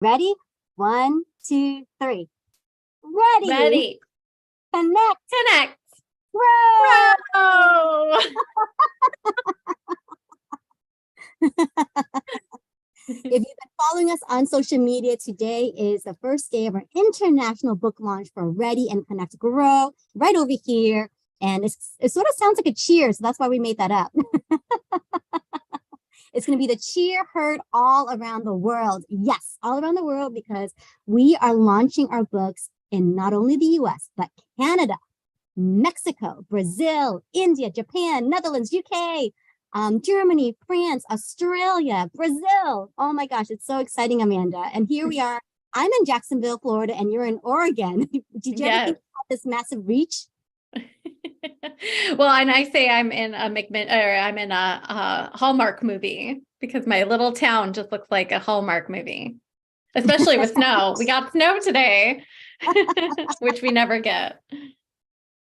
Ready? 1, 2, 3. Ready. Ready. Connect. Connect. Grow. Grow. If you've been following us on social media, today is the first day of our international book launch for Ready and Connect Grow, right over here. And it sort of sounds like a cheer, so that's why we made that up. It's going to be the cheer heard all around the world. Yes, all around the world, because we are launching our books in not only the US, but Canada, Mexico, Brazil, India, Japan, Netherlands, UK, Germany, France, Australia, Brazil. Oh my gosh, it's so exciting, Amanda. And here we are. I'm in Jacksonville, Florida, and you're in Oregon. Did you ever think about this massive reach? Well, and I say I'm in a Hallmark movie because my little town just looks like a Hallmark movie, especially with snow. We got snow today, which we never get.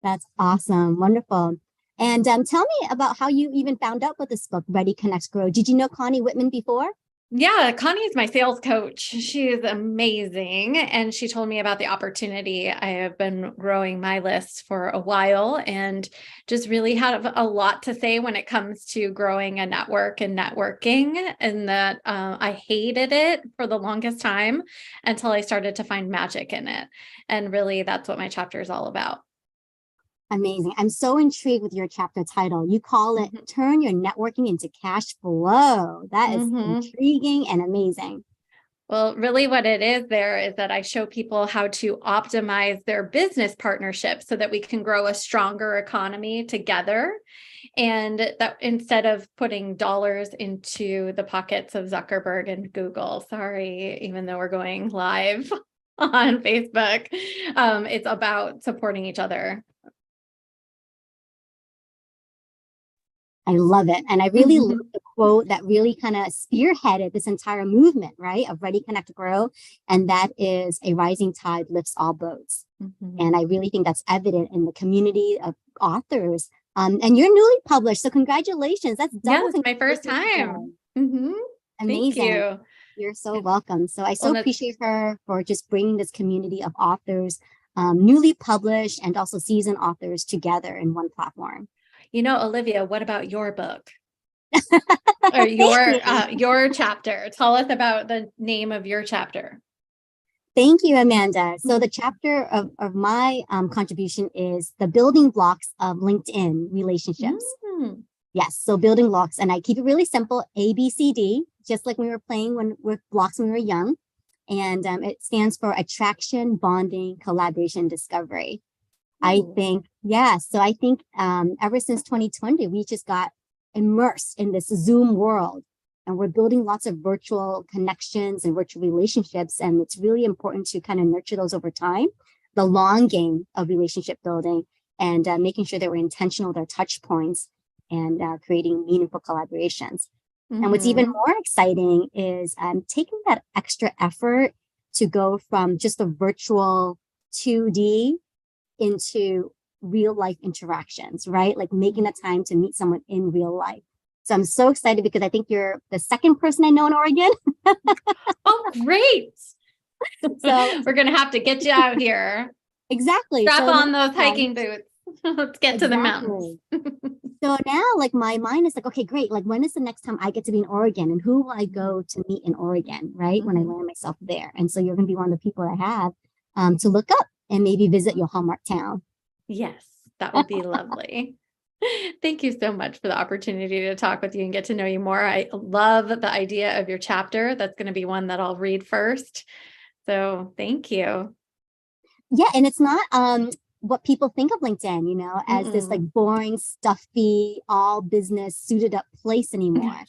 That's awesome. Wonderful. And tell me about how you even found out about this book, Ready, Connect, Grow. Did you know Connie Whitman before? Yeah, Connie is my sales coach. She is amazing. And she told me about the opportunity. I have been growing my list for a while and just really have a lot to say when it comes to growing a network and networking. And that I hated it for the longest time until I started to find magic in it. And really, that's what my chapter is all about. Amazing. I'm so intrigued with your chapter title. You call it Turn Your Networking into Cash Flow. That is intriguing and amazing. Well, really what it is there is that I show people how to optimize their business partnerships so that we can grow a stronger economy together. And that instead of putting dollars into the pockets of Zuckerberg and Google, sorry, even though we're going live on Facebook, it's about supporting each other. I love it. And I really love the quote that really kind of spearheaded this entire movement, right, of Ready, Connect, Grow. And that is a rising tide lifts all boats. And I really think that's evident in the community of authors. And you're newly published. So congratulations. That's double. Yeah, it's my first time. Amazing. Thank you. You're so welcome. So I so appreciate her for just bringing this community of authors, newly published and also seasoned authors together in one platform. You know, Olivia, what about your book or your chapter? Tell us about the name of your chapter. Thank you, Amanda. So the chapter of my contribution is the building blocks of LinkedIn relationships. Yes, so building blocks. And I keep it really simple, ABCD, just like we were playing with blocks when we were young. And it stands for attraction, bonding, collaboration, discovery. I think, so I think ever since 2020, we just got immersed in this Zoom world and we're building lots of virtual connections and virtual relationships. And it's really important to kind of nurture those over time, the long game of relationship building and making sure that we're intentional with our touch points and creating meaningful collaborations. And what's even more exciting is taking that extra effort to go from just a virtual 2D into real life interactions, right? Like making the time to meet someone in real life. So I'm so excited because I think you're the second person I know in Oregon. Oh, great. So we're going to have to get you out here. Exactly. Strap on those hiking boots. Let's get to the mountains. So now like my mind is like, okay, great. Like when is the next time I get to be in Oregon and who will I go to meet in Oregon, right? When I land myself there. And so you're going to be one of the people I have to look up and maybe visit your Hallmark town. Yes, that would be lovely. Thank you so much for the opportunity to talk with you and get to know you more. I love the idea of your chapter. That's going to be one that I'll read first. So thank you. Yeah, and it's not what people think of LinkedIn, you know, as this like boring, stuffy, all business suited up place anymore.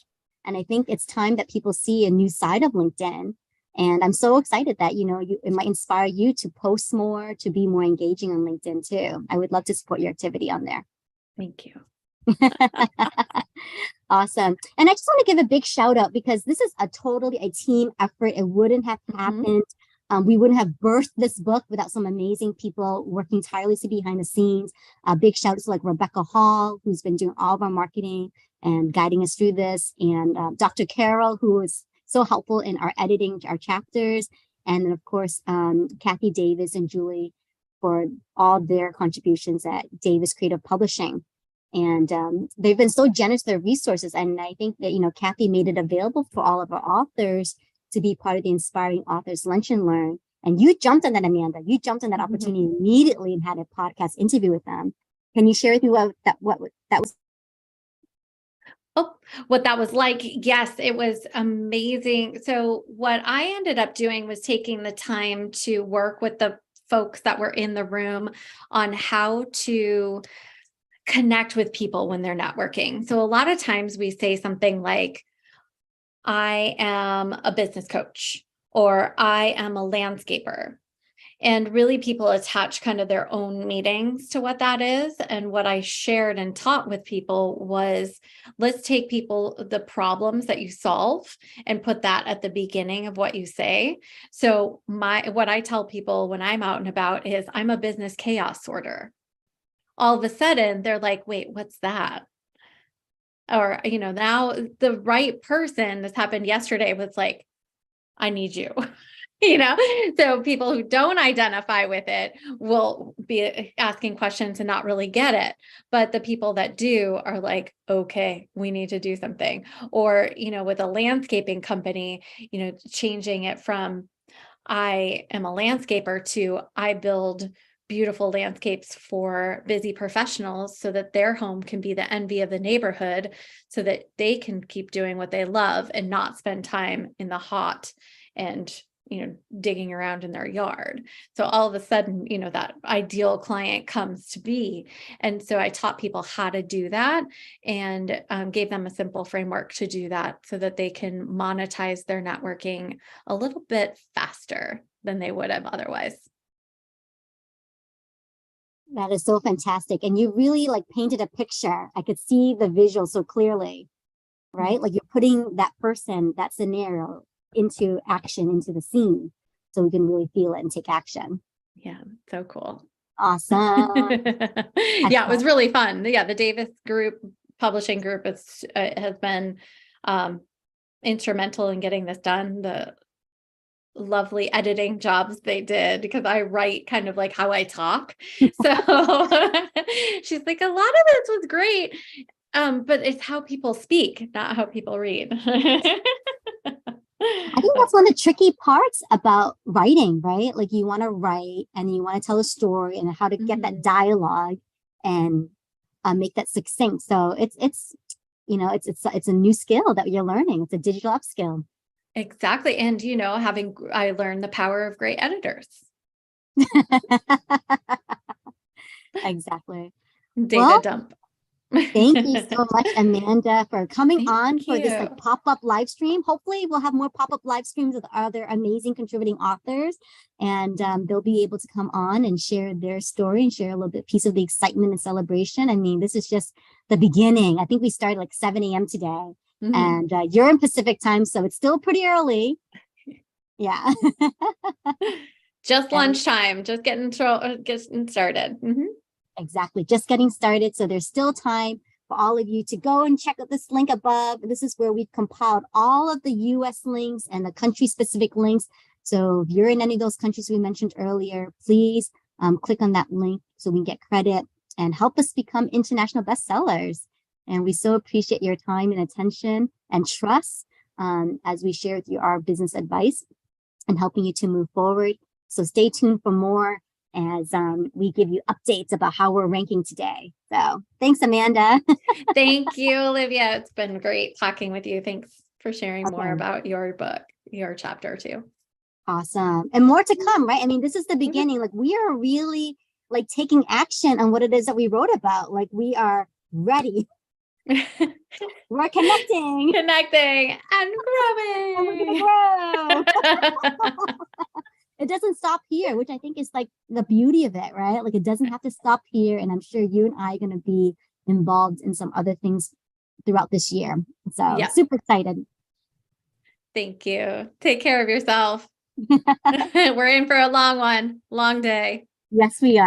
And I think it's time that people see a new side of LinkedIn. And I'm so excited that, you know, it might inspire you to post more, to be more engaging on LinkedIn too. I would love to support your activity on there. Thank you. Awesome. And I just want to give a big shout out because this is totally a team effort. It wouldn't have happened. We wouldn't have birthed this book without some amazing people working tirelessly behind the scenes. A big shout out to like Rebecca Hall, who's been doing all of our marketing and guiding us through this. And Dr. Carol, who is so helpful in our editing our chapters. And then of course, Kathy Davis and Julie for all their contributions at Davis Creative Publishing. And they've been so generous with their resources. And I think that, Kathy made it available for all of our authors to be part of the Inspiring Authors Lunch and Learn. And you jumped on that, Amanda. You jumped on that opportunity immediately and had a podcast interview with them. Can you share with me what that was? Oh, what that was like? Yes, it was amazing. So what I ended up doing was taking the time to work with the folks that were in the room on how to connect with people when they're networking. So a lot of times we say something like, I am a business coach, or I am a landscaper. And really people attach kind of their own meanings to what that is. And what I shared and taught with people was, let's take the problems that you solve and put that at the beginning of what you say. So what I tell people when I'm out and about is, I'm a business chaos sorter. All of a sudden they're like, wait, what's that? Or, now the right person, this happened yesterday, was like, I need you. So people who don't identify with it will be asking questions and not really get it. But the people that do are like, okay, we need to do something. Or, with a landscaping company, changing it from I am a landscaper to I build beautiful landscapes for busy professionals so that their home can be the envy of the neighborhood, so that they can keep doing what they love and not spend time in the hot and digging around in their yard. So all of a sudden, that ideal client comes to be. And so I taught people how to do that, and gave them a simple framework to do that so that they can monetize their networking a little bit faster than they would have otherwise. That is so fantastic. And you really painted a picture. I could see the visual so clearly, right? Like you're putting that person, that scenario into action, into the scene, so we can really feel it and take action. Yeah, so cool. Awesome. Yeah, it was really fun. Yeah, the Davis Group Publishing Group has been instrumental in getting this done. The lovely editing jobs they did, because I write kind of like how I talk. So she's like, a lot of this was great, but it's how people speak, not how people read. I think that's one of the tricky parts about writing, right? Like you want to write and you want to tell a story and how to get that dialogue and make that succinct. So it's a new skill that you're learning. It's a digital upskill. Exactly. And, I learned the power of great editors. Exactly. Data dump. Thank you so much, Amanda, for coming on for this pop-up live stream. Hopefully we'll have more pop-up live streams with other amazing contributing authors, and they'll be able to come on and share their story and share a little bit piece of the excitement and celebration. I mean, this is just the beginning. I think we started like 7 a.m. today, and you're in Pacific time, so it's still pretty early. Yeah. Just lunchtime, just getting started. Exactly. Just getting started. So there's still time for all of you to go and check out this link above. This is where we've compiled all of the US links and the country specific links. So if you're in any of those countries we mentioned earlier, please click on that link so we can get credit and help us become international bestsellers. And we so appreciate your time and attention and trust as we share with you our business advice and helping you to move forward. So stay tuned for more as we give you updates about how we're ranking today. So thanks, Amanda. Thank you, Olivia. It's been great talking with you. Thanks for sharing more about your book, your chapter too. Awesome. And more to come, right? I mean, this is the beginning. Like we are really taking action on what it is that we wrote about. Like we are ready. We're connecting and growing. And we're gonna grow. It doesn't stop here, which I think is the beauty of it, right? Like it doesn't have to stop here. And I'm sure you and I are going to be involved in some other things throughout this year. So super excited. Thank you. Take care of yourself. We're in for a long day. Yes, we are.